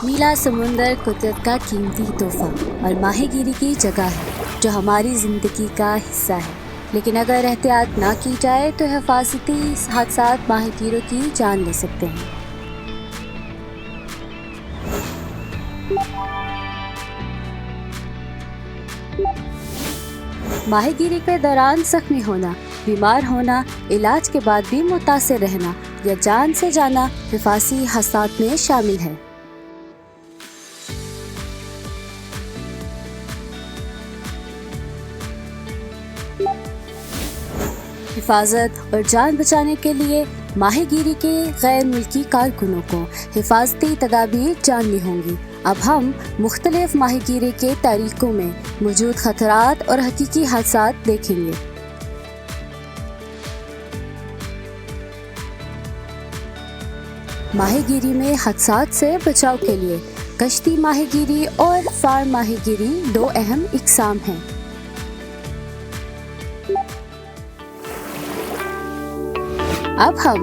نیلا سمندر قدرت کا قیمتی تحفہ اور ماہی گیری کی جگہ ہے جو ہماری زندگی کا حصہ ہے، لیکن اگر احتیاط نہ کی جائے تو حفاظتی حادثات ماہی گیروں کی جان لے سکتے ہیں۔ ماہی گیری کے دوران زخمی ہونا، بیمار ہونا، علاج کے بعد بھی متاثر رہنا یا جان سے جانا حفاظتی حادثات میں شامل ہے۔ حفاظت اور جان بچانے کے لیے ماہی گیری کے غیر ملکی کارکنوں کو حفاظتی تدابیر جاننی ہوں گی۔ اب ہم مختلف ماہی گیری کے طریقوں میں موجود خطرات اور حقیقی حادثات دیکھیں گے۔ ماہی گیری میں حادثات سے بچاؤ کے لیے کشتی ماہی گیری اور فارم ماہی گیری دو اہم اقسام ہیں۔ اب ہم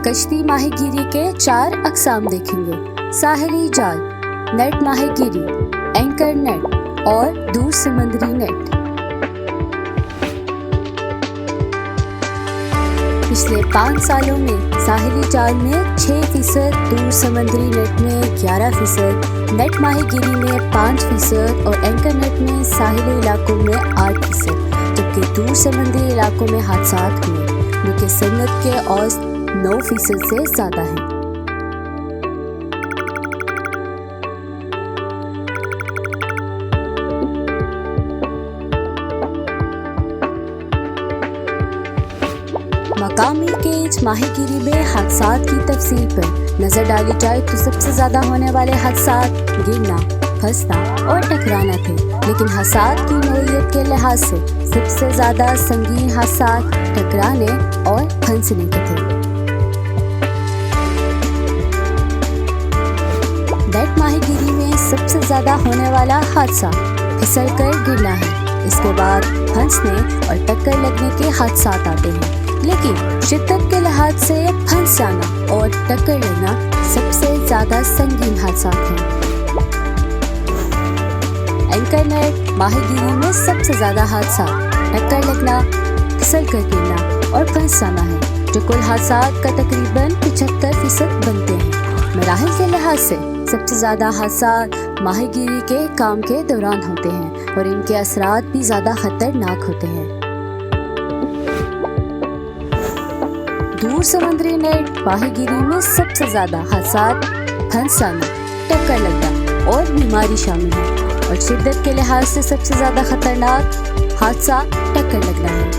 کشتی ماہی گیری کے 4 اقسام دیکھیں گے: ساحلی جال، نیٹ ماہی گیری، اینکر نیٹ اور دور سمندری نیٹ۔ پچھلے 5 سالوں میں ساحلی جال میں 6%، دور سمندری نیٹ میں 11%، نیٹ ماہی گیری میں 5% اور اینکر نیٹ میں ساحلی علاقوں میں 8%، جبکہ دور سمندری علاقوں میں حادثات ہوئے جو کہ صنعت کے اوسط 9% سے زیادہ ہیں۔ مقامی کیج ماہی گیری میں حادثات کی تفصیل پر نظر ڈالی جائے تو سب سے زیادہ ہونے والے حادثات گرنا، پھنسنا اور ٹکرانا تھے، لیکن حادثات کی نوعیت کے لحاظ سے سب سے زیادہ سنگین حادثات ٹکرانے اور پھنسنے کے تھے۔ نیٹ ماہی گیری میں سب سے زیادہ ہونے والا حادثہ پھسل کر گرنا ہے، اس کے بعد پھنسنے اور ٹکر لگنے کے حادثات آتے ہیں، لیکن شدت کے لحاظ سے پھنس جانا اور ٹکر لگنا سب سے زیادہ سنگین حادثات ہیں۔ اینکر نیٹ ماہی گیری میں سب سے زیادہ حادثات ٹکر لگنا، پھسل کر گرنا اور پھنس جانا ہے، جو کل حادثات کا تقریباً 75% بنتے ہیں۔ مراحل کے لحاظ سے سب سے زیادہ حادثات ماہی گیری کے کام کے دوران ہوتے ہیں اور ان کے اثرات بھی زیادہ خطرناک ہوتے ہیں۔ دور سمندری نیٹ ماہی گیری میں سب سے زیادہ حادثات پھنس جانا، ٹکر لگنا اور بیماری شامل ہے، اور شدت کے لحاظ سے سب سے زیادہ خطرناک حادثہ ٹکر لگنا ہے۔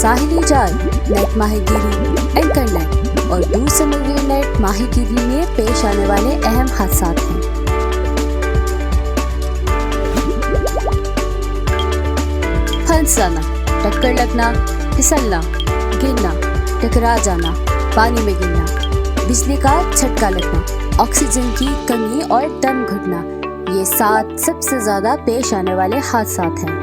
ساحلی جال، نیٹ ماہی گیری، اینکر نیٹ اور دور سمندری نیٹ ماہی گیری میں پیش آنے والے اہم حادثات ہیں۔ پھنس جانا، ٹکر لگنا، پھسلنا، گرنا، ٹکرا جانا، پانی میں گرنا، بجلی کا جھٹکا لگنا، آکسیجن کی کمی اور دم گھٹنا، یہ 7 سب سے زیادہ پیش آنے والے حادثات ہیں۔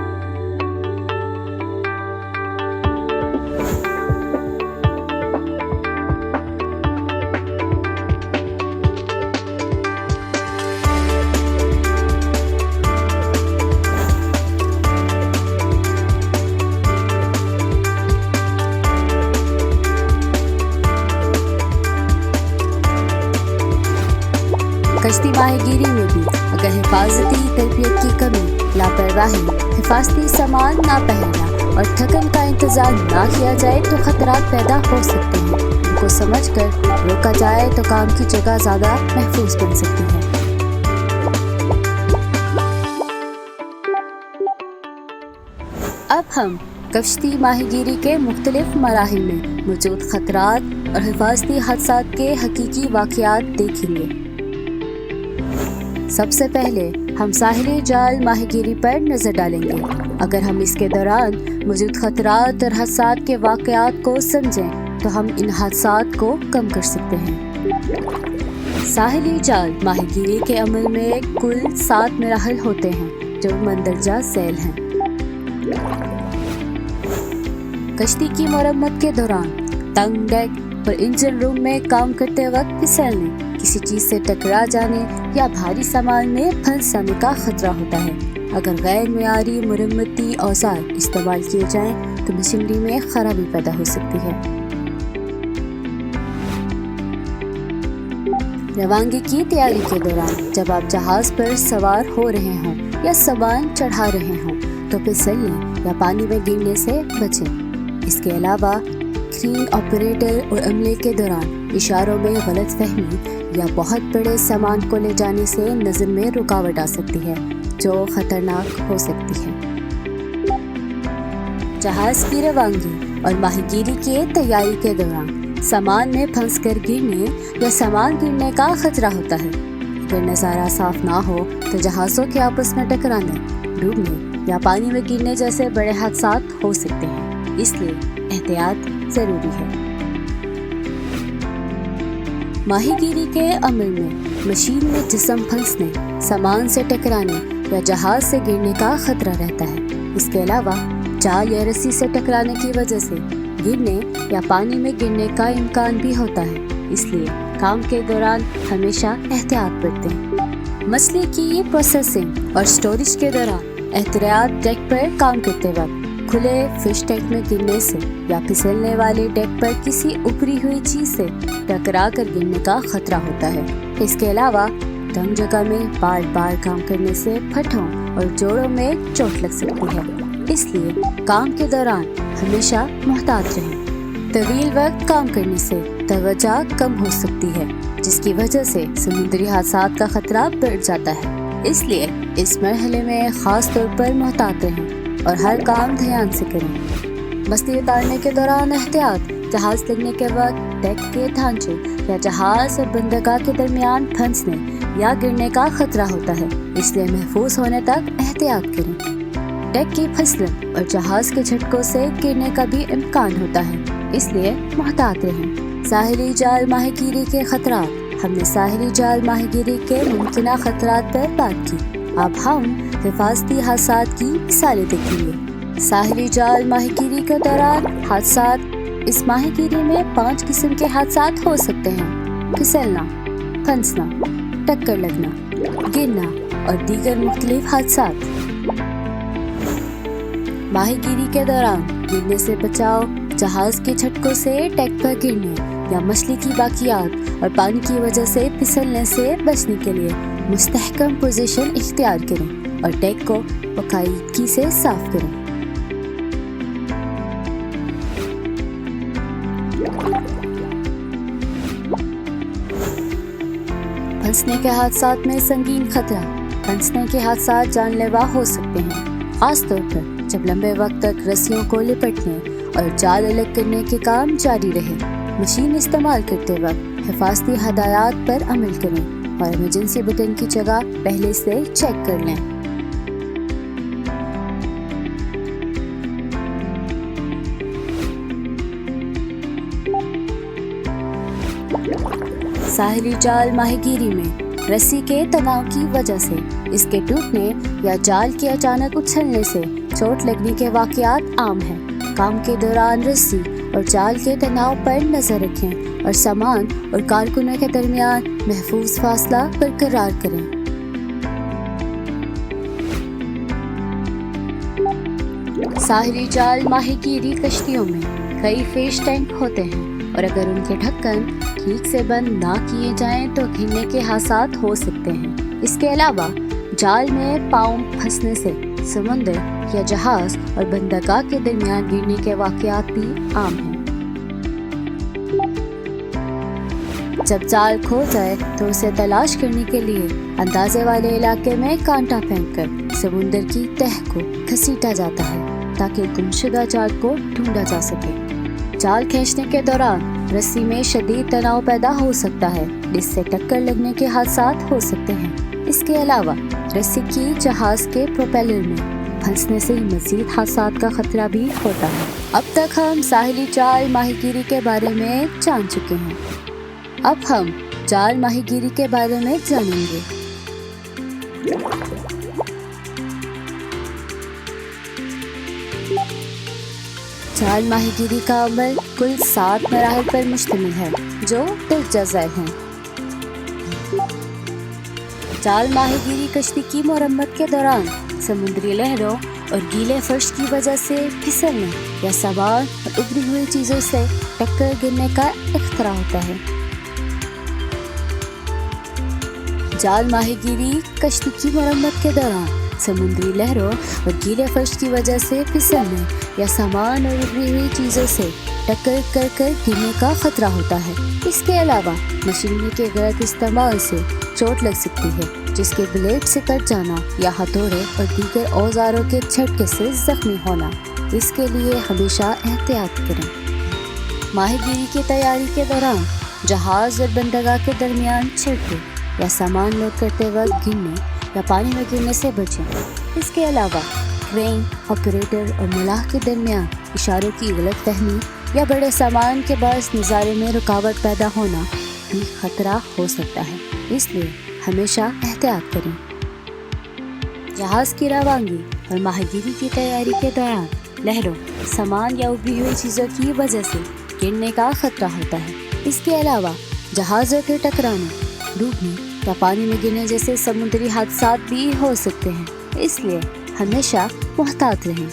کشتی ماہی گیری میں بھی اگر حفاظتی تربیت کی کمی، لاپرواہی، حفاظتی سامان نہ پہننا اور تھکن کا انتظام نہ کیا جائے تو خطرات پیدا ہو سکتے ہیں۔ ان کو سمجھ کر روکا جائے تو کام کی جگہ زیادہ محفوظ بن سکتی ہے۔ اب ہم کشتی ماہی گیری کے مختلف مراحل میں موجود خطرات اور حفاظتی حادثات کے حقیقی واقعات دیکھیں گے۔ سب سے پہلے ہم ساحلی جال ماہی گیری پر نظر ڈالیں گے۔ اگر ہم اس کے دوران موجود خطرات اور حادثات کے واقعات کو سمجھیں تو ہم ان حادثات کو کم کر سکتے ہیں۔ ساحلی جال ماہی گیری کے عمل میں کل 7 مراحل ہوتے ہیں جو مندرجہ ذیل ہیں۔ کشتی کی مرمت کے دوران تنگ ڈیک، اور انجن روم میں کام کرتے وقت پھسلنے، کسی چیز سے ٹکرا جانے یا بھاری سامان میں پھنس جانے کا خطرہ ہوتا ہے۔ اگر غیر معیاری مرمتی اوزار استعمال کیے جائیں تو مشینری میں خرابی پیدا ہو سکتی ہے۔ روانگی کی تیاری کے دوران جب آپ جہاز پر سوار ہو رہے ہوں یا سامان چڑھا رہے ہوں تو پھسلنے یا پانی میں گرنے سے بچیں۔ اس کے علاوہ کرین آپریٹر اور عملے کے دوران اشاروں میں غلط فہمی یا بہت بڑے سامان کو لے جانے سے نظر میں رکاوٹ آ سکتی ہے جو خطرناک ہو سکتی ہے۔ جہاز کی روانگی اور ماہی گیری کے تیاری کے دوران سامان میں پھنس کر گرنے یا سامان گرنے کا خطرہ ہوتا ہے۔ اگر نظارہ صاف نہ ہو تو جہازوں کے آپس میں ٹکرانے، ڈوبنے یا پانی میں گرنے جیسے بڑے حادثات ہو سکتے ہیں، اس لیے احتیاط ضروری ہے۔ ماہی گیری کے عمل میں مشین میں جسم پھنسنے، سامان سے ٹکرانے یا جہاز سے گرنے کا خطرہ رہتا ہے۔ اس کے علاوہ جال یا رسی سے ٹکرانے کی وجہ سے گرنے یا پانی میں گرنے کا امکان بھی ہوتا ہے، اس لیے کام کے دوران ہمیشہ احتیاط برتیں۔ مچھلی کی پروسیسنگ اور سٹوریج کے دوران احتیاط ڈیک پر کام کرتے وقت کھلے فش ٹینک میں گرنے سے یا پھسلنے والے ڈیک پر کسی ابھری ہوئی چیز سے ٹکرا کر گرنے کا خطرہ ہوتا ہے۔ اس کے علاوہ تنگ جگہ میں بار بار کام کرنے سے پٹھوں اور جوڑوں میں چوٹ لگ سکتی ہے، اس لیے کام کے دوران ہمیشہ محتاط رہیں۔ طویل وقت کام کرنے سے توجہ کم ہو سکتی ہے، جس کی وجہ سے سمندری حادثات کا خطرہ بڑھ جاتا ہے، اس لیے اس مرحلے میں خاص طور پر محتاط رہیں اور ہر کام دھیان سے کریں۔ مچھلی اتارنے کے دوران احتیاط، جہاز لگنے کے وقت ڈیک کے ڈھانچے یا جہاز اور بندرگاہ کے درمیان پھنسنے یا گرنے کا خطرہ ہوتا ہے، اس لیے محفوظ ہونے تک احتیاط کریں۔ ڈیک کی پھسلن اور جہاز کے جھٹکوں سے گرنے کا بھی امکان ہوتا ہے، اس لیے محتاط رہیں۔ ساحلی جال ماہی گیری کے خطرات۔ ہم نے ساحلی جال ماہی گیری کے ممکنہ خطرات پر بات کی، اب ہم حفاظتی حادثات کی مثالیں دیکھیں گے۔ ساحلی جال ماہی گیری کے دوران حادثات۔ اس ماہی گیری میں 5 قسم کے حادثات ہو سکتے ہیں: پھسلنا، پھنسنا، ٹکر لگنا، گرنا اور دیگر مختلف حادثات۔ ماہی گیری کے دوران گرنے سے بچاؤ، جہاز کے جھٹکوں سے ڈیک پر گرنے یا مچھلی کی باقیات اور پانی کی وجہ سے پھسلنے سے بچنے کے لیے مستحکم پوزیشن اختیار کریں اور ڈیک کو باقاعدگی سے صاف کریں۔ پھنسنے کے حادثات میں سنگین خطرہ۔ پھنسنے کے حادثات جان لیوا ہو سکتے ہیں، خاص طور پر جب لمبے وقت تک رسیوں کو لپٹنے اور جال الگ کرنے کے کام جاری رہے۔ مشین استعمال کرتے وقت حفاظتی ہدایات پر عمل کریں اور ایمرجنسی بٹن کی جگہ پہلے سے چیک کر لیں۔ ساحلی جال ماہی گیری میں رسی کے تناؤ کی وجہ سے اس کے ٹوٹنے یا جال کے اچانک اچھلنے سے چوٹ لگنے کے واقعات عام ہیں۔ کام کے دوران رسی اور جال کے تناؤ پر نظر رکھیں اور سامان اور کارکنوں کے درمیان محفوظ فاصلہ برقرار کریں۔ ساحلی جال ماہی گیری کشتیوں میں کئی فش ٹینک ہوتے ہیں اور اگر ان کے ڈھکن ٹھیک سے بند نہ کیے جائیں تو گرنے کے حادثات ہو سکتے ہیں۔ اس کے علاوہ جال میں پاؤں پھنسنے سے سمندر یا جہاز اور بندرگاہ کے درمیان گرنے کے واقعات بھی عام ہیں۔ جب جال کھو جائے تو اسے تلاش کرنے کے لیے اندازے والے علاقے میں کانٹا پھینک کر سمندر کی تہہ کو گھسیٹا جاتا ہے تاکہ گمشدہ جال کو ڈھونڈا جا سکے۔ جال کھینچنے کے دوران رسی میں شدید تناؤ پیدا ہو سکتا ہے، جس سے ٹکر لگنے کے حادثات ہو سکتے ہیں۔ اس کے علاوہ رسی کی جہاز کے پروپیلر میں پھنسنے سے مزید حادثات کا خطرہ بھی ہوتا ہے۔ اب تک ہم ساحلی جال ماہی گیری کے بارے میں جان چکے ہیں، اب ہم جال ماہی گیری کے بارے میں جانیں گے۔ جال ماہی گیری کا عمل کل 7 مراحل پر مشتمل ہے جو درجہ ذیل ہیں۔ جال ماہی گیری کشتی کی مرمت کے دوران سمندری لہروں اور گیلے فرش کی وجہ سے پھسلنے یا سامان اور ابری ہوئی چیزوں سے ٹکر گرنے کا اختراع ہوتا ہے۔ جال ماہی گیری کشتی کی مرمت کے دوران سمندری لہروں اور گیلے فرش کی وجہ سے پھسلنے یا سامان اور ابری ہوئی چیزوں سے ٹکر کر گرنے کا خطرہ ہوتا ہے۔ اس کے علاوہ مشینری کے غلط استعمال سے چوٹ لگ سکتی ہے، جس کے بلیڈ سے کٹ جانا یا ہتھوڑے اور دیگر اوزاروں کے جھٹکے سے زخمی ہونا۔ اس کے لیے ہمیشہ احتیاط کریں۔ ماہی گیری کی تیاری کے دوران جہاز اور بندرگاہ کے درمیان چھڑکے یا سامان لوڈ کرتے وقت گرنے یا پانی میں گرنے سے بچیں۔ اس کے علاوہ کرین آپریٹر اور ملاح کے درمیان اشاروں کی غلط فہمی یا بڑے سامان کے باعث نظارے میں رکاوٹ پیدا ہونا بھی خطرہ ہو سکتا ہے، اس لیے ہمیشہ احتیاط کریں۔ جہاز کی روانگی اور ماہی گیری کی تیاری کے دوران لہروں، سامان یا ابری ہوئی چیزوں کی وجہ سے گرنے کا خطرہ ہوتا ہے۔ اس کے علاوہ جہازوں کے ٹکرانے، ڈوبنے یا پانی میں گرنے جیسے سمندری حادثات بھی ہو سکتے ہیں، اس لیے ہمیشہ محتاط رہیں۔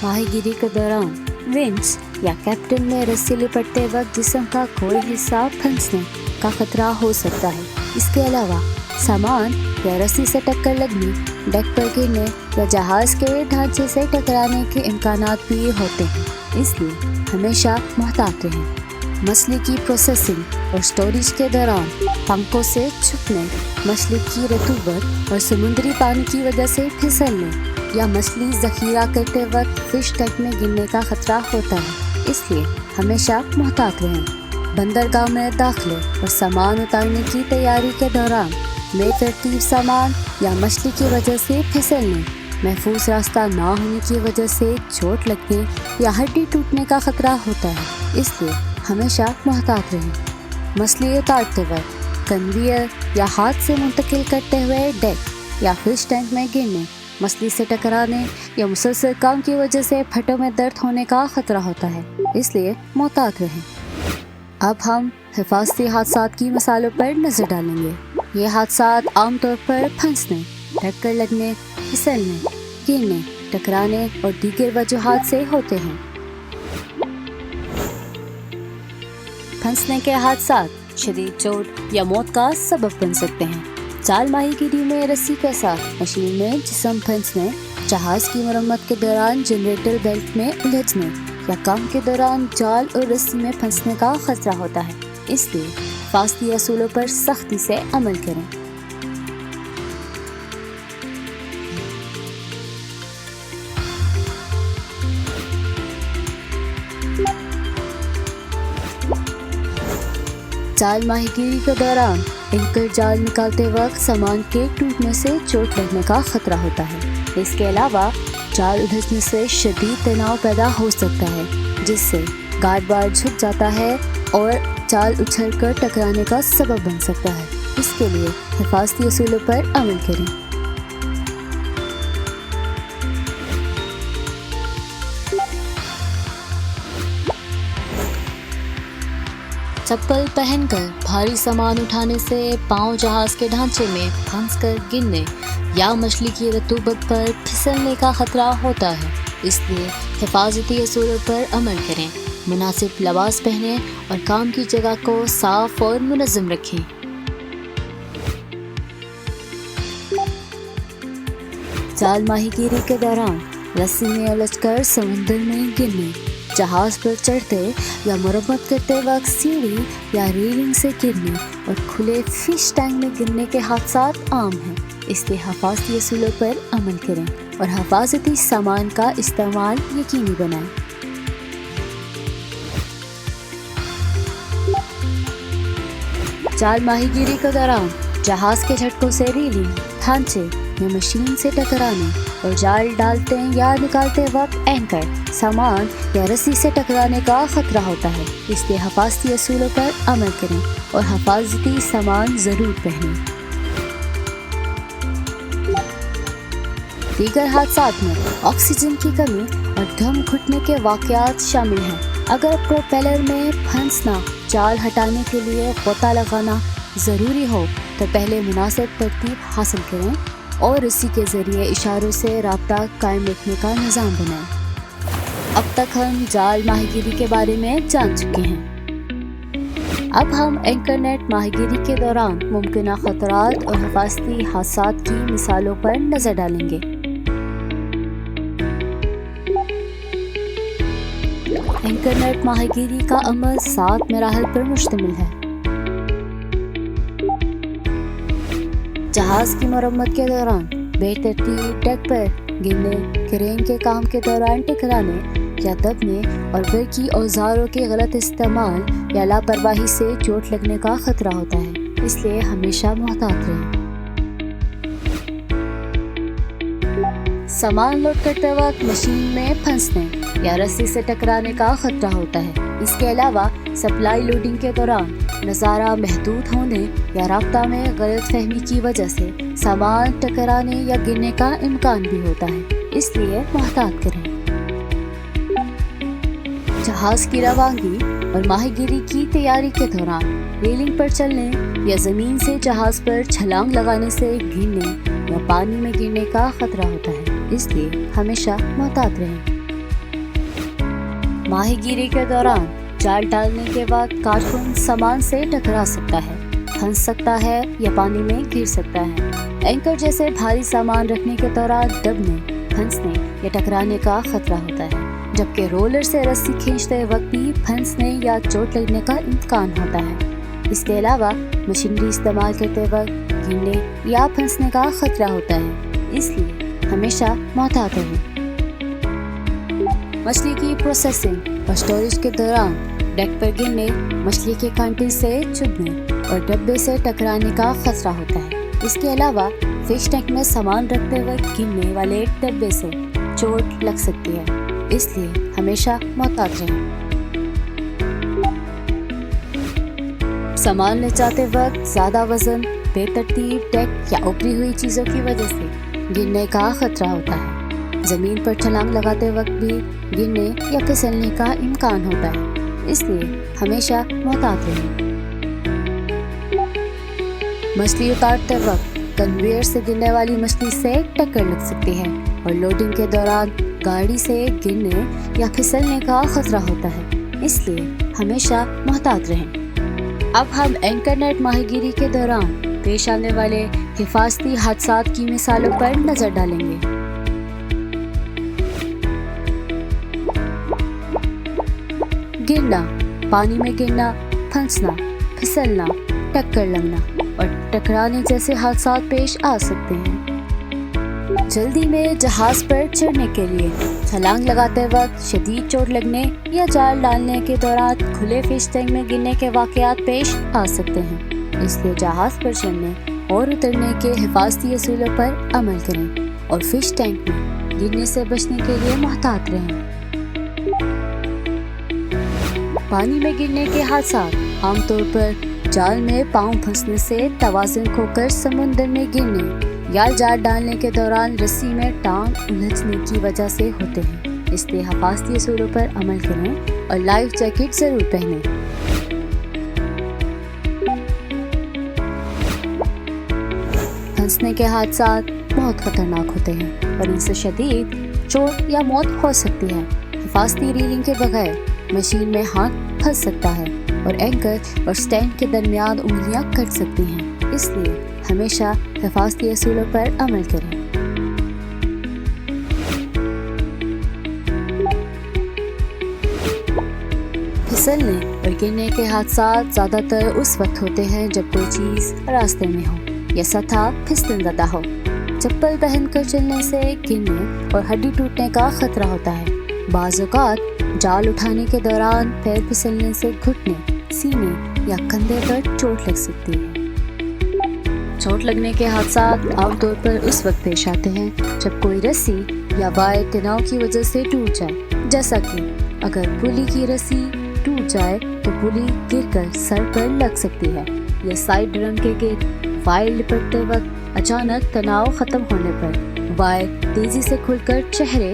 ماہی گیری کے دوران ونچ یا کیپٹن میں رسی لپٹتے وقت جسم کا کوئی حصہ پھنسنے کا خطرہ ہو سکتا ہے۔ اس کے علاوہ سامان یا رسی سے ٹکر لگنے، ڈیک پر گرنے یا جہاز کے ڈھانچے سے ٹکرانے کے امکانات بھی ہوتے ہیں، اس لیے ہمیشہ محتاط رہیں۔ مچھلی کی پروسیسنگ اور سٹوریج کے دوران پنکھوں سے چھپنے، مچھلی کی رطوبت اور سمندری پانی کی وجہ سے پھسلنے یا مچھلی ذخیرہ کرتے وقت فش ٹینک میں گرنے کا خطرہ ہوتا ہے، اس لیے ہمیشہ محتاط رہیں۔ بندرگاہ میں داخلے اور سامان اتارنے کی تیاری کے دوران بے ترتیب سامان یا مچھلی کی وجہ سے پھسلنے، محفوظ راستہ نہ ہونے کی وجہ سے چوٹ لگنے یا ہڈی ٹوٹنے کا خطرہ ہوتا ہے، اس لیے ہمیشہ محتاط رہیں۔ مچھلی اتارتے وقت کنویئر یا ہاتھ سے منتقل کرتے ہوئے ڈیک یا فش ٹینک میں گرنے، مچھلی سے ٹکرانے یا مسلسل کام کی وجہ سے پھٹوں میں درد ہونے کا خطرہ ہوتا ہے، اس لیے محتاط رہیں۔ اب ہم حفاظتی حادثات کی مثالوں پر نظر ڈالیں گے۔ یہ حادثات عام طور پر پھنسنے، ٹکر لگنے، پھسلنے، گرنے، ٹکرانے اور دیگر وجوہات سے ہوتے ہیں۔ پھنسنے کے حادثات شدید چوٹ یا موت کا سبب بن سکتے ہیں۔ جال ماہی گیری میں رسی کے ساتھ مشین میں جسم پھنسنے، جہاز کی مرمت کے دوران جنریٹر بیلٹ میں الجھنے یا کام کے دوران جال اور رسی میں پھنسنے کا خطرہ ہوتا ہے، اس لیے حفاظتی اصولوں پر سختی سے عمل کریں۔ جال ماہی گیری کے دوران اینکر جال نکالتے وقت سامان کے ٹوٹنے سے چوٹ لگنے کا خطرہ ہوتا ہے۔ اس کے علاوہ جال الجھنے سے شدید تناؤ پیدا ہو سکتا ہے، جس سے گارڈ بار جھک جاتا ہے اور جال اچھل کر ٹکرانے کا سبب بن سکتا ہے۔ اس کے لیے حفاظتی اصولوں پر عمل کریں۔ چپل پہن کر بھاری سامان اٹھانے سے پاؤں جہاز کے ڈھانچے میں پھنس کر گرنے یا مچھلی کی رطوبت پر پھسلنے کا خطرہ ہوتا ہے، اس لیے حفاظتی اصولوں پر عمل کریں۔ مناسب لباس پہنیں اور کام کی جگہ کو صاف اور منظم رکھیں۔ جال ماہی گیری کے دوران رسی میں الجھ کر سمندر میں گرنے، جہاز پر چڑھتے یا مرمت کرتے وقت سیڑھی یا ریلنگ سے گرنے اور کھلے فش ٹینک میں گرنے کے حادثات عام ہیں، اس لیے حفاظتی اصولوں پر عمل کریں اور حفاظتی سامان کا استعمال یقینی بنائیں۔ جال ماہی گیری کے دوران جہاز کے جھٹکوں سے ریلنگ، ڈھانچے یا مشین سے ٹکرانے اور جال ڈالتے یا نکالتے وقت اینکر، سامان یا رسی سے ٹکرانے کا خطرہ ہوتا ہے، اس لیے حفاظتی اصولوں پر عمل کریں اور حفاظتی سامان ضرور پہنیں۔ دیگر حادثات میں آکسیجن کی کمی اور دم گھٹنے کے واقعات شامل ہیں۔ اگر پروپیلر میں پھنسنا، جال ہٹانے کے لیے غوطہ لگانا ضروری ہو تو پہلے مناسب ترتیب حاصل کریں اور رسی کے ذریعے اشاروں سے رابطہ قائم رکھنے کا نظام بنائیں۔ اب تک ہم جال ماہی گیری کے بارے میں جان چکے ہیں۔ اب ہم اینکر نیٹ ماہی گیری کے دوران ممکنہ خطرات اور حفاظتی حادثات کی مثالوں پر نظر ڈالیں گے۔ اینکر نیٹ ماہی گیری کا عمل 7 مراحل پر مشتمل ہے۔ جہاز کی مرمت کے دوران بے ترتیب ڈیک پر گرنے، کرین کے کام کے دوران ٹکرانے یا دبنے اور برقی اوزاروں کے غلط استعمال یا لاپرواہی سے چوٹ لگنے کا خطرہ ہوتا ہے، اس لیے ہمیشہ محتاط رہیں۔ سامان لوڈ کرتے وقت مشین میں پھنسنے یا رسی سے ٹکرانے کا خطرہ ہوتا ہے۔ اس کے علاوہ سپلائی لوڈنگ کے دوران نظارہ محدود ہونے یا رابطہ میں غلط فہمی کی وجہ سے سامان ٹکرانے یا گرنے کا امکان بھی ہوتا ہے، اس لیے محتاط کریں۔ جہاز کی روانگی اور ماہی گیری کی تیاری کے دوران ریلنگ پر چلنے یا زمین سے جہاز پر چھلانگ لگانے سے گرنے یا پانی میں گرنے کا خطرہ ہوتا ہے، اس لیے ہمیشہ محتاط رہیں۔ ماہی گیری کے دوران جال ڈالنے کے وقت کارکن سامان سے ٹکرا سکتا ہے، پھنس سکتا ہے یا پانی میں گر سکتا ہے۔ اینکر جیسے بھاری سامان رکھنے کے دوران دبنے، پھنسنے یا ٹکرانے کا خطرہ ہوتا ہے، جبکہ رولر سے رسی کھینچتے وقت بھی پھنسنے یا چوٹ لگنے کا امکان ہوتا ہے۔ اس کے علاوہ مشینری استعمال کرتے وقت گرنے یا پھنسنے کا خطرہ ہوتا ہے، اس لیے ہمیشہ محتاط رہیں۔ مچھلی کی پروسیسنگ اور اسٹوریج کے دوران ڈیک پر گرنے، مچھلی کے کانٹے سے چبھنے اور ڈبے سے ٹکرانے کا خطرہ ہوتا ہے۔ اس کے علاوہ فش ٹینک میں سامان رکھتے وقت گرنے والے ڈبے سے چوٹ لگ سکتی ہے، اس لیے ہمیشہ محتاط رہیں۔ سامان لے جاتے وقت زیادہ وزن، بے ترتیب ڈیک یا ابری ہوئی چیزوں کی وجہ سے گرنے کا خطرہ ہوتا ہے۔ زمین پر چھلانگ لگاتے وقت بھی گرنے یا پھسلنے کا امکان ہوتا ہے، اس لیے ہمیشہ محتاط رہیں۔ مچھلی اتارتے وقت کنویئر سے گرنے والی مچھلی سے ٹکر لگ سکتی ہے اور لوڈنگ کے دوران گاڑی سے گرنے یا پھسلنے کا خطرہ ہوتا ہے، اس لیے ہمیشہ محتاط رہیں۔ اب ہم اینکر نیٹ ماہی گیری کے دوران پیش آنے والے حفاظتی حادثات کی مثالوں پر نظر ڈالیں گے۔ گرنا، پانی میں گرنا، پھنسنا، پھسلنا، ٹکر لگنا اور ٹکرانے جیسے حادثات پیش آ سکتے ہیں۔ جلدی میں جہاز پر چڑھنے کے لیے چھلانگ لگاتے وقت شدید چوٹ لگنے یا جال ڈالنے کے دوران کھلے فش ٹینک میں گرنے کے واقعات پیش آ سکتے ہیں، اس لیے جہاز پر چڑھنے اور اترنے کے حفاظتی اصولوں پر عمل کریں اور فش ٹینک میں گرنے سے بچنے کے لیے محتاط رہیں۔ پانی میں گرنے کے حادثات عام طور پر جال میں پاؤں پھنسنے سے توازن کھو کر سمندر میں گرنے یا جال ڈالنے کے دوران رسی میں ٹانگ الجھنے کی وجہ سے ہوتے ہیں، اس لیے حفاظتی اصولوں پر عمل کریں اور لائف جیکٹ ضرور پہنیں۔ پھنسنے کے حادثات بہت خطرناک ہوتے ہیں اور ان سے شدید چوٹ یا موت ہو سکتی ہے۔ حفاظتی ریلنگ کے بغیر مشین میں ہاتھ پھنس سکتا ہے اور اینکر اور سٹینڈ کے درمیان انگلیاں کٹ سکتی ہیں، اس لیے ہمیشہ حفاظتی اصولوں پر عمل کریں۔ پھسلنے اور گرنے کے حادثات زیادہ تر اس وقت ہوتے ہیں جب کوئی چیز راستے میں ہو یا سطح پھسلن زدہ ہو۔ چپل پہن کر چلنے سے گرنے اور ہڈی ٹوٹنے کا خطرہ ہوتا ہے۔ بعض اوقات جال اٹھانے کے دوران پیر پھسلنے سے گھٹنے، سینے یا کندھے پر چوٹ لگ سکتی ہے۔ چوٹ لگنے کے حادثات عام طور پر اس وقت پیش آتے ہیں جب کوئی رسی یا وائر تناؤ کی وجہ سے ٹوٹ جائے، جیسا کہ اگر پلی کی رسی ٹوٹ جائے تو پلی گر کر سر پر لگ سکتی ہے، یا سائڈ ڈرم کے گرد وائر لپٹتے وقت اچانک تناؤ ختم ہونے پر وائر تیزی سے کھل کر چہرے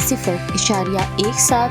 0.17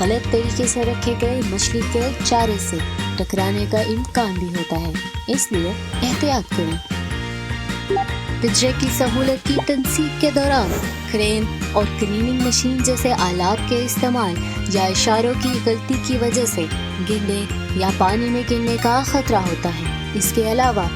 غلط طریقے سے رکھے گئے مچھلی کے چارے سے ٹکرانے کا امکان بھی ہوتا ہے، اس لیے احتیاط کریں۔ پنجرے کی سہولت کی تنصیب کے دوران کرین اور کلیننگ مشین جیسے آلات کے استعمال یا اشاروں کی غلطی کی وجہ سے گرنے یا پانی میں گرنے کا خطرہ ہوتا ہے۔ اس کے علاوہ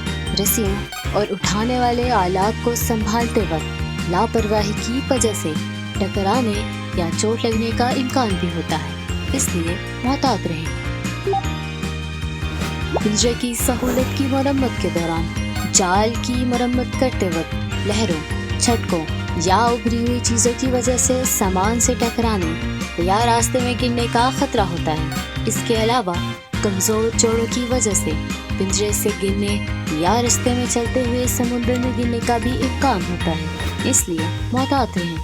رسیوں اور اٹھانے والے آلات کو سنبھالتے وقت لاپرواہی کی وجہ سے ٹکرانے یا چوٹ لگنے کا امکان بھی ہوتا ہے، اس لیے محتاط رہیں۔ پنجرے کی سہولت کی مرمت کے دوران جال کی مرمت کرتے وقت لہروں، جھٹکوں یا ابھری ہوئی چیزوں کی وجہ سے سامان سے ٹکرانے یا راستے میں گرنے کا خطرہ ہوتا ہے۔ اس کے علاوہ کمزور جوڑوں کی وجہ سے پنجرے سے گرنے یا راستے میں چلتے ہوئے سمندر میں گرنے کا بھی امکان ہوتا ہے، اس لیے محتاط رہیں۔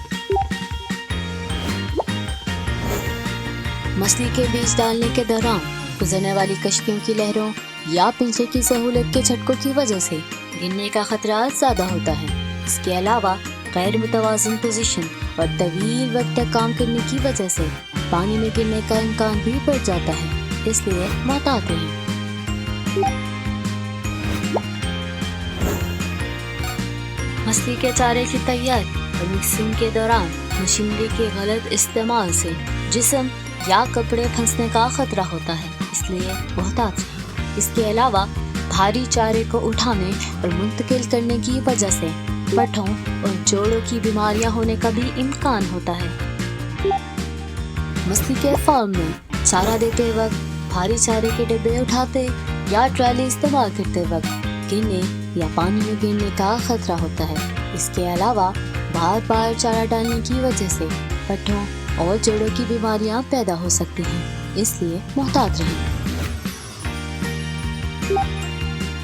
مچھلی کے بیج ڈالنے کے دوران گزرنے والی کشتیوں کی لہروں یا پنجرے کی سہولت کے جھٹکوں کی وجہ سے گرنے کا خطرہ زیادہ ہوتا ہے۔ اس کے علاوہ غیر متوازن پوزیشن اور طویل وقت تک کام کرنے کی وجہ سے پانی میں گرنے کا امکان بھی بڑھ جاتا ہے، اس لیے محتاط رہیں۔ مچھلی کے چارے کی تیاری اور مکسنگ کے دوران مشینری کے غلط استعمال سے جسم یا کپڑے پھنسنے کا خطرہ ہوتا ہے، اس لیے محتاط رہیں۔ اس کے علاوہ بھاری چارے کو اٹھانے اور منتقل کرنے کی وجہ سے پٹھوں اور جوڑوں کی بیماریاں ہونے کا بھی امکان ہوتا ہے۔ مچھلی کے فارم میں چارہ دیتے وقت بھاری چارے کے ڈبے اٹھاتے یا ٹرالی استعمال کرتے وقت گرنے یا پانی میں گرنے کا خطرہ ہوتا ہے۔ اس کے علاوہ بار بار چارہ ڈالنے کی وجہ سے پٹھوں اور جوڑوں کی بیماریاں پیدا ہو سکتی ہیں، اس لیے محتاط رہیں۔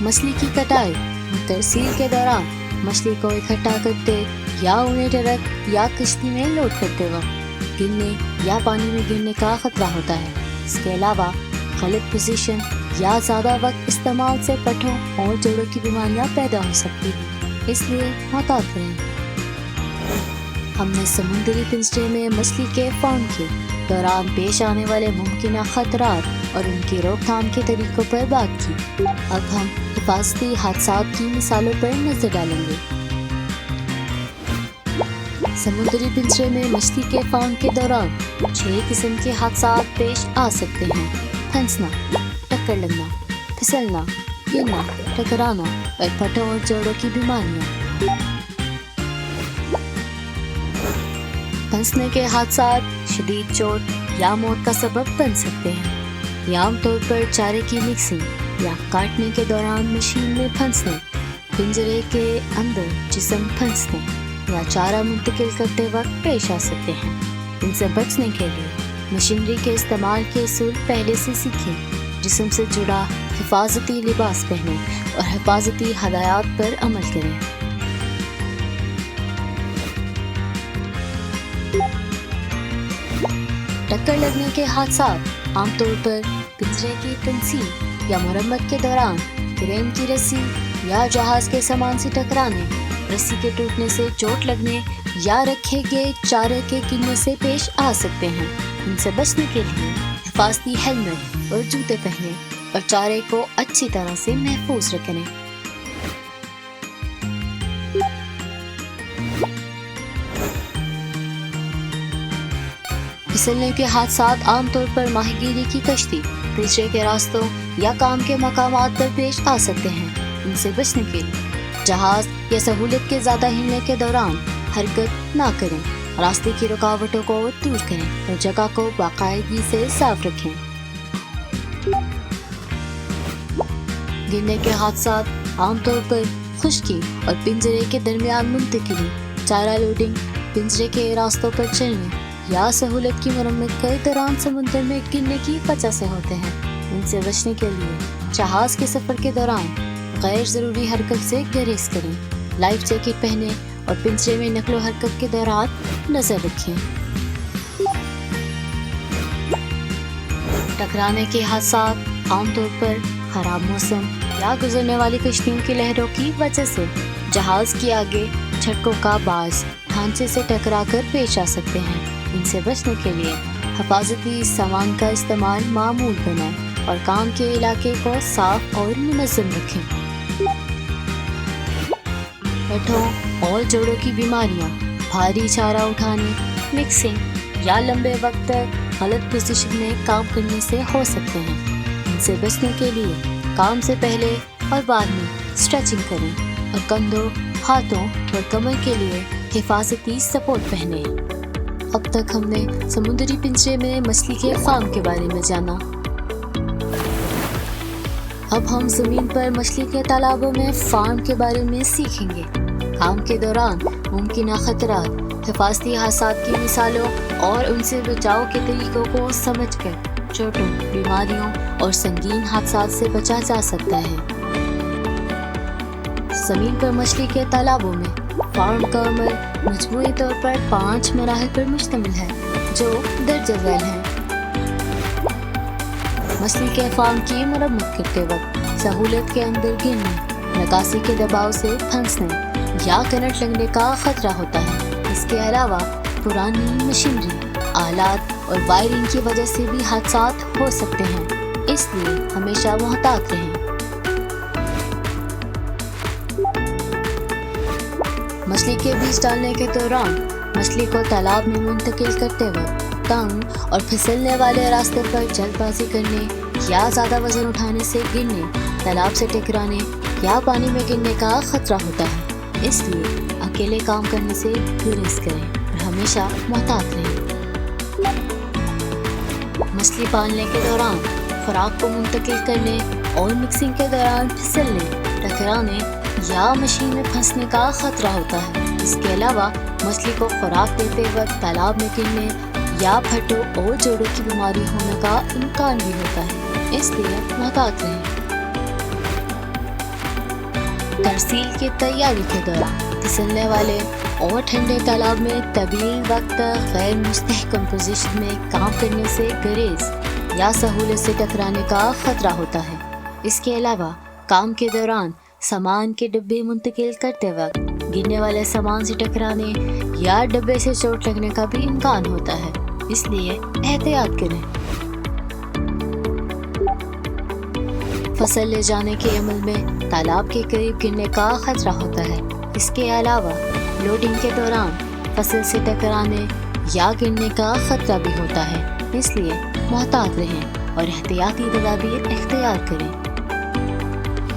مچھلی کی کٹائی اور ترسیل کے دوران مچھلی کو اکٹھا کرتے یا انہیں ٹرک یا کشتی میں لوڈ کرتے وقت گرنے یا پانی میں گرنے کا خطرہ ہوتا ہے۔ اس کے علاوہ غلط پوزیشن یا زیادہ وقت استعمال سے پٹھوں اور جوڑوں کی بیماریاں پیدا ہو سکتی ہیں، اس لیے محتاط رہیں۔ ہم نے سمندری پنجرے میں مچھلی کے فارم کے دوران پیش آنے والے ممکنہ خطرات اور ان کی روک تھام کے طریقوں پر بات کی۔ اب ہم حفاظتی حادثات کی مثالوں پر نظر ڈالیں گے۔ سمندری پنجرے میں مچھلی کے فارم کے دوران 6 قسم کے حادثات پیش آ سکتے ہیں: پھنسنا، ٹکر لگنا، پھسلنا، گرنا، ٹکرانا اور پٹھوں اور جوڑوں کی بیماریاں۔ پھنسنے کے حادثات شدید چوٹ یا موت کا سبب بن سکتے ہیں۔ یہ عام طور پر چارے کی مکسنگ یا کاٹنے کے دوران مشین میں پھنسنے، پنجرے کے اندر جسم پھنسنے یا چارہ منتقل کرتے وقت پیش آ سکتے ہیں۔ ان سے بچنے کے لیے مشینری کے استعمال کے اصول پہلے سے سیکھیں، جسم سے جڑا حفاظتی لباس پہنیں اور حفاظتی ہدایات پر عمل کریں۔ ٹکر لگنے کے حادثات عام طور پر پنجرے کی تنصیب یا مرمت کے دوران کرین کی رسی یا جہاز کے سامان سے ٹکرانے، رسی کے ٹوٹنے سے چوٹ لگنے یا رکھے گئے چارے کے گرنے سے پیش آ سکتے ہیں۔ ان سے بچنے کے لیے حفاظتی ہیلمٹ اور جوتے پہنیں اور چارے کو اچھی طرح سے محفوظ رکھیں۔ پھسلنے کے حادثات عام طور پر ماہی گیری کی کشتی، پنجرے کے راستوں یا کام کے مقامات پر پیش آ سکتے ہیں۔ ان سے بچنے کے لیے جہاز یا سہولت کے زیادہ ہلنے کے دوران حرکت نہ کریں، راستے کی رکاوٹوں کو دور کریں اور جگہ کو باقاعدگی سے صاف رکھیں۔ گرنے کے حادثات عام طور پر خشکی اور پنجرے کے درمیان منتقلی، چارہ لوڈنگ، پنجرے کے راستوں پر چلنے یا سہولت کی مرمت کے دوران سمندر میں گرنے کی وجہ سے ہوتے ہیں۔ ان سے بچنے کے لیے جہاز کے سفر کے دوران غیر ضروری حرکت سے گریز کریں، لائف جیکٹ پہنیں اور پنجرے میں نقل و حرکت کے دوران نظر رکھیں۔ ٹکرانے کے حادثات عام طور پر خراب موسم یا گزرنے والی کشتیوں کی لہروں کی وجہ سے جہاز کی آگے جھٹکوں کا باعث ڈھانچے سے ٹکرا کر پیش آ سکتے ہیں۔ ان سے بچنے کے لیے حفاظتی سامان کا استعمال معمول بنائیں اور کام کے علاقے کو صاف اور منظم رکھیں۔ ہٹھوں اور جوڑوں کی بیماریاں بھاری چارہ اٹھانے، مکسنگ یا لمبے وقت تک غلط پوزیشن میں کام کرنے سے ہو سکتے ہیں۔ ان سے بچنے کے لیے کام سے پہلے اور بعد میں اسٹریچنگ کریں اور کندھوں، ہاتھوں اور کمر کے لیے حفاظتی سپورٹ پہنیں۔ اب تک ہم نے سمندری پنجرے میں مچھلی کے فارم کے بارے میں جانا۔ اب ہم زمین پر مچھلی کے تالابوں میں فارم کے بارے میں سیکھیں گے۔ کام کے دوران ممکنہ خطرات، حفاظتی حادثات کی مثالوں اور ان سے بچاؤ کے طریقوں کو سمجھ کر چوٹوں، بیماریوں اور سنگین حادثات سے بچا جا سکتا ہے۔ زمین پر مچھلی کے تالابوں میں فارم کا عمل مجموعی طور پر 5 مراحل پر مشتمل ہے جو درج ذیل ہیں۔ مچھلی کے فارم کی مرمت کرتے وقت سہولت کے اندر گرنے، نکاسی کے دباؤ سے پھنسنے یا کرنٹ لگنے کا خطرہ ہوتا ہے۔ اس کے علاوہ پرانی مشینری، آلات اور وائرنگ کی وجہ سے بھی حادثات ہو سکتے ہیں، اس لیے ہمیشہ محتاط رہیں۔ مچھلی کے بیج ڈالنے کے دوران مچھلی کو تالاب میں منتقل کرتے وقت تنگ اور پھسلنے والے راستے پر جلد بازی کرنے یا زیادہ وزن اٹھانے سے گرنے، تالاب سے ٹکرانے یا پانی میں گرنے کا خطرہ ہوتا ہے، اس لیے اکیلے کام کرنے سے گریز کریں اور ہمیشہ محتاط رہیں۔ مچھلی پالنے کے دوران خوراک کو منتقل کرنے اور مکسنگ کے دوران پھسلنے، ٹکرانے یا مشین میں پھنسنے کا خطرہ ہوتا ہے۔ اس کے علاوہ مچھلی کو خوراک دیتے وقت تالاب میں گرنے یا پھٹوں اور جوڑوں کی بیماری ہونے کا امکان بھی ہوتا ہے، اس لیے محتاط رہیں۔ ترسیل کی تیاری کے دوران پھسلنے والے اور ٹھنڈے تالاب میں طویل وقت غیر مستحکم پوزیشن میں کام کرنے سے گریز یا سہولت سے ٹکرانے کا خطرہ ہوتا ہے۔ اس کے علاوہ کام کے دوران سامان کے ڈبے منتقل کرتے وقت گرنے والے سامان سے ٹکرانے یا ڈبے سے چوٹ لگنے کا بھی امکان ہوتا ہے، اس لیے احتیاط کریں۔ فصل لے جانے کے عمل میں تالاب کے قریب گرنے کا خطرہ ہوتا ہے۔ اس کے علاوہ لوڈنگ کے دوران فصل سے ٹکرانے یا گرنے کا خطرہ بھی ہوتا ہے، اس لیے محتاط رہیں اور احتیاطی تدابیر اختیار کریں۔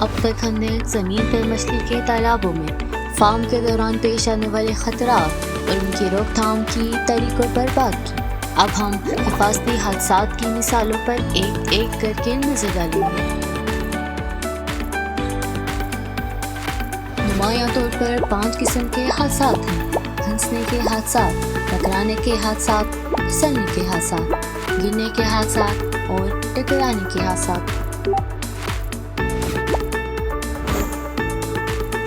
اب تک ہم نے زمین پر مچھلی کے تالابوں میں فارم کے دوران پیش آنے والے خطرات اور ان کی روک تھام کی طریقوں پر بات کی۔ اب ہم حفاظتی حادثات کی مثالوں پر ایک ایک کر کے نظر ڈالیں گے۔ نمایاں طور پر 5 قسم کے حادثات ہیں: پھنسنے کے حادثات، ٹکرانے کے حادثات، پھسلنے کے حادثات، گرنے کے حادثات اور ٹکرانے کے حادثات۔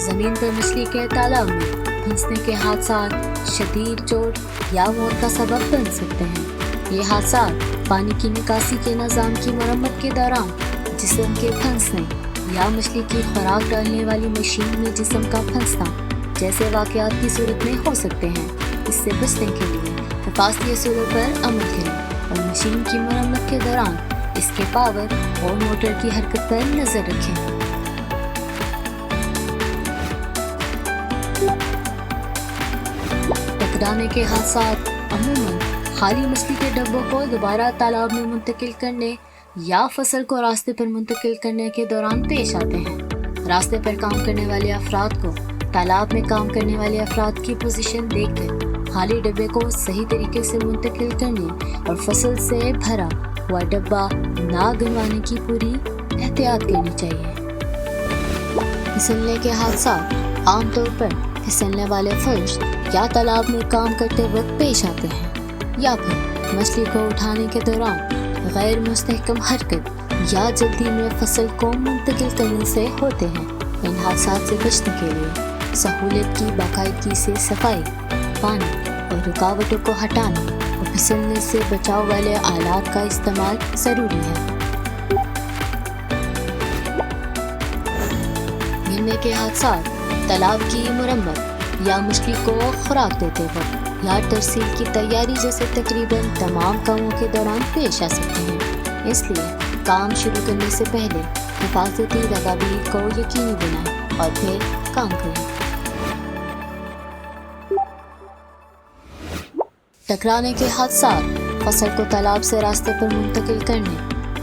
زمین پر مچھلی کے تالاب میں پھنسنے کے حادثات شدید چوٹ یا موت کا سبب بن سکتے ہیں۔ یہ حادثات پانی کی نکاسی کے نظام کی مرمت کے دوران جسم کے پھنسنے یا مچھلی کی خوراک ڈالنے والی مشین میں جسم کا پھنسنا جیسے واقعات کی صورت میں ہو سکتے ہیں۔ اس سے بچنے کے لیے حفاظتی اصولوں پر عمل کریں اور مشین کی مرمت کے دوران اس کے پاور اور موٹر کی حرکت پر نظر رکھیں۔ ٹکرانے کے حادثات عموماً خالی مچھلی کے ڈبوں کو دوبارہ تالاب میں منتقل کرنے یا فصل کو راستے پر منتقل کرنے کے دوران پیش آتے ہیں۔ راستے پر کام کرنے والے افراد کو تالاب میں کام کرنے والے افراد کی پوزیشن دیکھ کر خالی ڈبے کو صحیح طریقے سے منتقل کرنے اور فصل سے بھرا ہوا ڈبہ نہ گنوانے کی پوری احتیاط کرنی چاہیے۔ پھسلنے کے حادثات عام طور پر پھسلنے والے فرش یا تالاب میں کام کرتے وقت پیش آتے ہیں، یا پھر مچھلی کو اٹھانے کے دوران غیر مستحکم حرکت یا جلدی میں فصل کو منتقل کرنے سے ہوتے ہیں۔ ان حادثات سے بچنے کے لیے سہولت کی باقاعدگی سے صفائی، پانی اور رکاوٹوں کو ہٹانا اور پھسلنے سے بچاؤ والے آلات کا استعمال ضروری ہے۔ گرنے کے حادثات تالاب کی مرمت یا مچھلی کو خوراک دیتے وقت یا ترسیل کی تیاری جیسے تقریباً تمام کاموں کے دوران پیش آ سکتے ہیں۔ اس لیے کام شروع کرنے سے پہلے حفاظتی تدابیر کو یقینی بنائیں اور پھر کام کریں۔ ٹکرانے کے حادثات فصل کو تالاب سے راستے پر منتقل کرنے،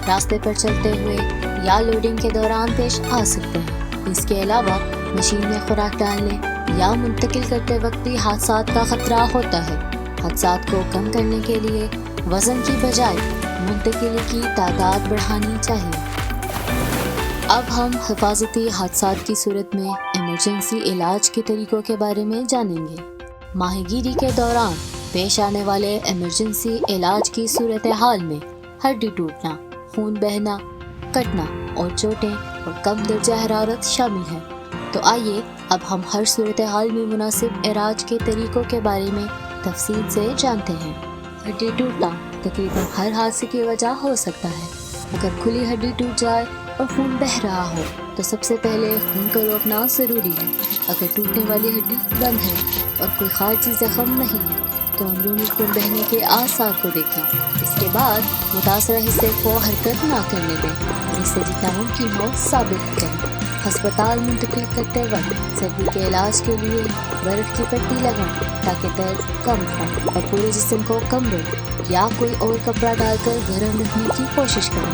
راستے پر چلتے ہوئے یا لوڈنگ کے دوران پیش آ سکتے ہیں۔ اس کے علاوہ مشین میں خوراک ڈالنے یا منتقل کرتے وقت بھی حادثات کا خطرہ ہوتا ہے۔ حادثات کو کم کرنے کے لیے وزن کی بجائے منتقلی کی تعداد بڑھانی چاہیے۔ اب ہم حفاظتی حادثات کی صورت میں ایمرجنسی علاج کے طریقوں کے بارے میں جانیں گے۔ ماہی گیری کے دوران پیش آنے والے ایمرجنسی علاج کی صورتحال میں ہڈی ٹوٹنا، خون بہنا، کٹنا اور چوٹیں اور کم درجہ حرارت شامل ہیں۔ تو آئیے اب ہم ہر صورتحال میں مناسب علاج کے طریقوں کے بارے میں تفصیل سے جانتے ہیں۔ ہڈی ٹوٹنا تقریباً ہر حادثے کی وجہ ہو سکتا ہے۔ اگر کھلی ہڈی ٹوٹ جائے اور خون بہہ رہا ہو تو سب سے پہلے خون کو روکنا ضروری ہے۔ اگر ٹوٹنے والی ہڈی بند ہے اور کوئی خارجی زخم نہیں ہے تو اندرونی خون بہنے کے آثار کو دیکھیں۔ اس کے بعد متاثرہ حصے کو حرکت نہ کرنے دیں اور اسے جتنا ممکن ہو ثابت کریں۔ ہسپتال منتقل کرتے وقت سردی کے علاج کے لیے برف کی پٹی لگائیں تاکہ درد کم ہو، اور پورے جسم کو کمبل یا کوئی اور کپڑا ڈال کر گرم رکھنے کی کوشش کریں۔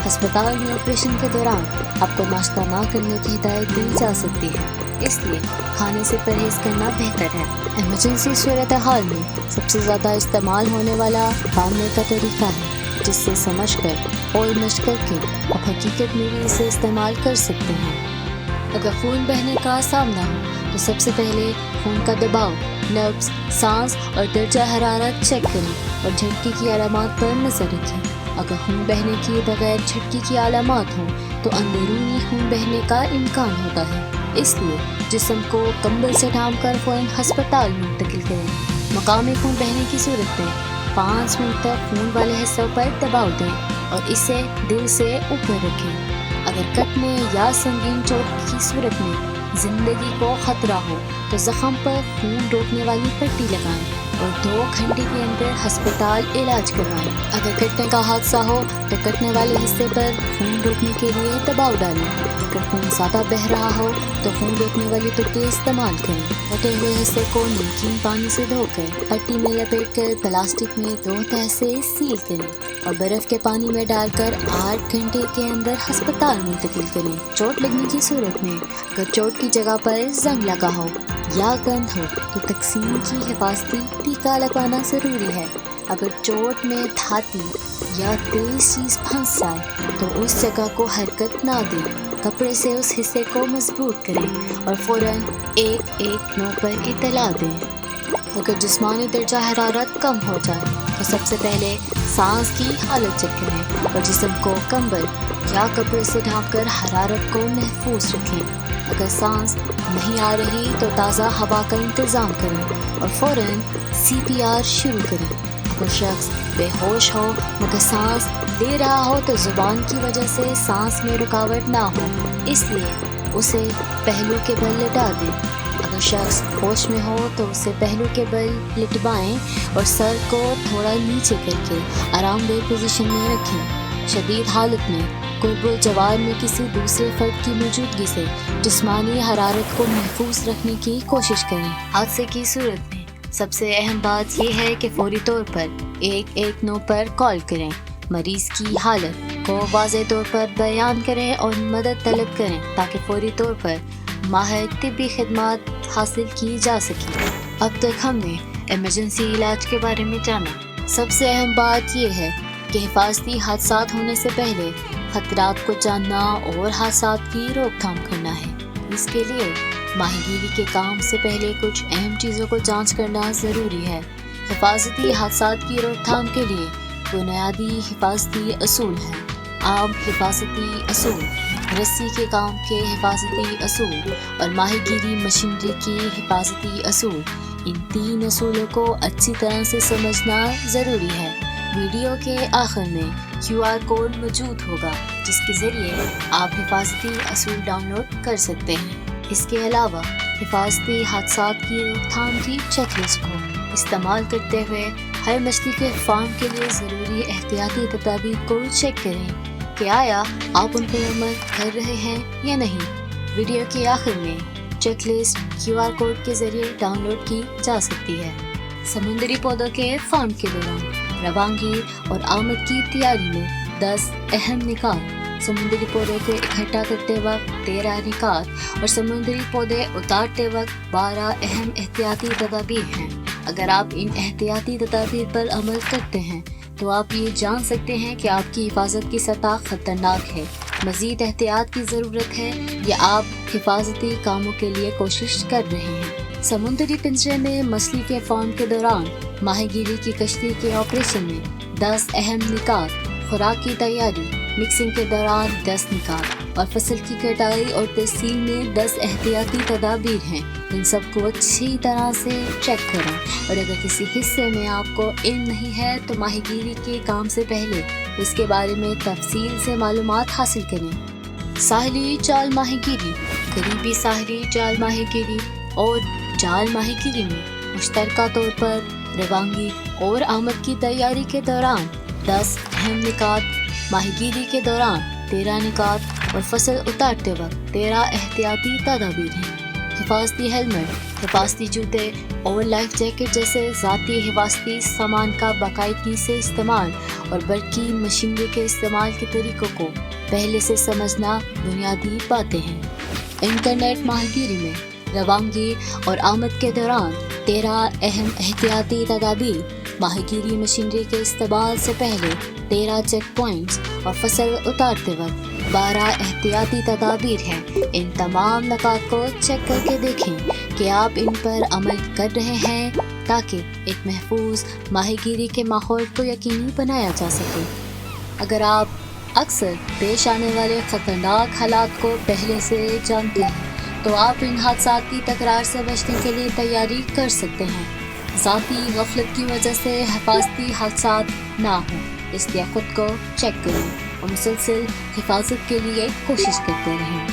ہسپتال میں آپریشن کے دوران آپ کو ناشتہ نہ کرنے کی ہدایت دی جا سکتی ہے، اس لیے کھانے سے پرہیز کرنا بہتر ہے۔ ایمرجنسی صورتحال میں سب سے زیادہ استعمال ہونے والا باندھنے کا طریقہ ہے، جس سے سمجھ کر اور مشق کر کے آپ حقیقت میں بھی اسے استعمال کر سکتے ہیں۔ اگر خون بہنے کا سامنا ہو تو سب سے پہلے خون کا دباؤ، نبض، سانس اور درجہ حرارت چیک کریں اور جھٹکی کی علامات پر نظر رکھیں۔ اگر خون بہنے کے بغیر جھٹکی کی علامات ہوں تو اندرونی خون بہنے کا امکان ہوتا ہے، اس لیے جسم کو کمبل سے ڈھانپ کر فوراً ہسپتال منتقل کریں۔ مقامی خون بہنے کی صورت میں 5 منٹ تک خون والے حصوں پر دباؤ دیں اور اسے دل سے اوپر رکھیں۔ اگر کٹنے یا سنگین چوٹ کی صورت میں زندگی کو خطرہ ہو تو زخم پر خون روکنے والی پٹی لگائیں اور 2 گھنٹے کے اندر ہسپتال علاج کروائیں۔ اگر کٹنے کا حادثہ ہو تو کٹنے والے حصے پر خون روکنے کے لیے دباؤ ڈالیں۔ اگر خون زیادہ بہہ رہا ہو تو خون روکنے والی پٹی استعمال کریں۔ کٹے ہوئے حصے کو نمکین پانی سے دھو کر پٹی میں لپیٹ کر پلاسٹک میں 2 تہہ سے سیل کریں اور برف کے پانی میں ڈال کر 8 گھنٹے کے اندر ہسپتال منتقل کریں۔ چوٹ لگنے کی صورت میں اگر چوٹ کی جگہ پر زنگ لگا ہو یا گند ہو تو تقسیم کی حفاظتی ٹیکہ لگوانا ضروری ہے۔ اگر چوٹ میں دھاتی یا تیز چیز پھنس جائے تو اس جگہ کو حرکت نہ دیں، کپڑے سے اس حصے کو مضبوط کریں اور فوراً 119 پر اطلاع دیں۔ اگر جسمانی درجہ حرارت کم ہو جائے تو سب سے پہلے سانس کی حالت چیک کریں اور جسم کو کمبل یا کپڑے سے ڈھانپ کر حرارت کو محفوظ رکھیں۔ اگر سانس نہیں آ رہی تو تازہ ہوا کا انتظام کریں اور فوراً CPR شروع کریں۔ اگر شخص بے ہوش ہو مگر سانس لے رہا ہو تو زبان کی وجہ سے سانس میں رکاوٹ نہ ہو، اس لیے اسے پہلو کے بل لٹا دیں۔ اگر شخص ہوش میں ہو تو اسے پہلو کے بل لٹبائیں اور سر کو تھوڑا نیچے کر کے آرام دہ پوزیشن میں رکھیں۔ شدید حالت میں قرب الجوار میں کسی دوسرے فرد کی موجودگی سے جسمانی حرارت کو محفوظ رکھنے کی کوشش کریں۔ حادثے کی صورت میں سب سے اہم بات یہ ہے کہ فوری طور پر 119 پر کال کریں، مریض کی حالت کو واضح طور پر بیان کریں اور مدد طلب کریں تاکہ فوری طور پر ماہر طبی خدمات حاصل کی جا سکیں۔ اب تک ہم نے ایمرجنسی علاج کے بارے میں جانا۔ سب سے اہم بات یہ ہے کہ حفاظتی حادثات ہونے سے پہلے خطرات کو جاننا اور حادثات کی روک تھام کرنا ہے۔ اس کے لیے ماہی گیری کے کام سے پہلے کچھ اہم چیزوں کو جانچ کرنا ضروری ہے۔ حفاظتی حادثات کی روک تھام کے لیے بنیادی حفاظتی اصول ہیں۔ عام حفاظتی اصول، رسی کے کام کے حفاظتی اصول اور ماہی گیری مشینری کی حفاظتی اصول، ان 3 اصولوں کو اچھی طرح سے سمجھنا ضروری ہے۔ ویڈیو کے آخر میں QR کوڈ موجود ہوگا جس کے ذریعے آپ حفاظتی اصول ڈاؤن لوڈ کر سکتے ہیں۔ اس کے علاوہ حفاظتی حادثات کی روک تھام کی چیک لسٹ کو استعمال کرتے ہوئے ہر مچھلی کے فارم کے لیے ضروری احتیاطی تدابیر کو چیک کریں کہ آیا آپ ان پر عمل کر رہے ہیں یا نہیں۔ ویڈیو کے آخر میں چیک لسٹ QR کوڈ کے ذریعے ڈاؤن لوڈ کی جا سکتی ہے۔ سمندری پودوں کے فارم کے دوران روانگی اور آمد کی تیاری میں 10 اہم نکات۔ سمندری پودوں کو اکٹھا کرتے وقت 13 نکات اور سمندری پودے اتارتے وقت 12 اہم احتیاطی تدابیر ہیں۔ اگر آپ ان احتیاطی تدابیر پر عمل کرتے ہیں تو آپ یہ جان سکتے ہیں کہ آپ کی حفاظت کی سطح خطرناک ہے، مزید احتیاط کی ضرورت ہے یا آپ حفاظتی کاموں کے لیے کوشش کر رہے ہیں۔ سمندری پنجرے میں مچھلی کے فارم کے دوران ماہی گیری کی کشتی کے آپریشن میں 10 اہم نکات۔ خوراک کی تیاری، مکسنگ کے دوران 10 نکات اور فصل کی کٹائی اور تحصیل میں 10 احتیاطی تدابیر ہیں۔ ان سب کو اچھی طرح سے چیک کریں اور اگر کسی حصے میں آپ کو علم نہیں ہے تو ماہی گیری کے کام سے پہلے اس کے بارے میں تفصیل سے معلومات حاصل کریں۔ ساحلی جال ماہی گیری، قریبی ساحلی جال ماہی گیری اور جال ماہی گیری میں مشترکہ طور پر روانگی اور آمد کی تیاری کے دوران 10 اہم نکات، ماہی گیری کے دوران 13 نکات اور فصل اتارتے وقت 13 احتیاطی تدابیر ہیں۔ حفاظتی ہیلمٹ، حفاظتی جوتے اور لائف جیکٹ جیسے ذاتی حفاظتی سامان کا باقاعدگی سے استعمال اور برقی مشینری کے استعمال کے طریقوں کو پہلے سے سمجھنا بنیادی باتیں ہیں۔ انٹرنیٹ ماہی گیری میں روانگی اور آمد کے دوران 13 اہم احتیاطی تدابیر، ماہی گیری مشینری کے استعمال سے پہلے 13 چیک پوائنٹس اور فصل اتارتے وقت 12 احتیاطی تدابیر ہیں۔ ان تمام نکات کو چیک کر کے دیکھیں کہ آپ ان پر عمل کر رہے ہیں تاکہ ایک محفوظ ماہی گیری کے ماحول کو یقینی بنایا جا سکے۔ اگر آپ اکثر پیش آنے والے خطرناک حالات کو پہلے سے جانتے ہیں تو آپ ان حادثات کی تکرار سے بچنے کے لیے تیاری کر سکتے ہیں۔ ذاتی غفلت کی وجہ سے حفاظتی حادثات نہ ہوں، اس لیے خود کو چیک کریں اور مسلسل حفاظت کے لیے کوشش کرتے رہیں۔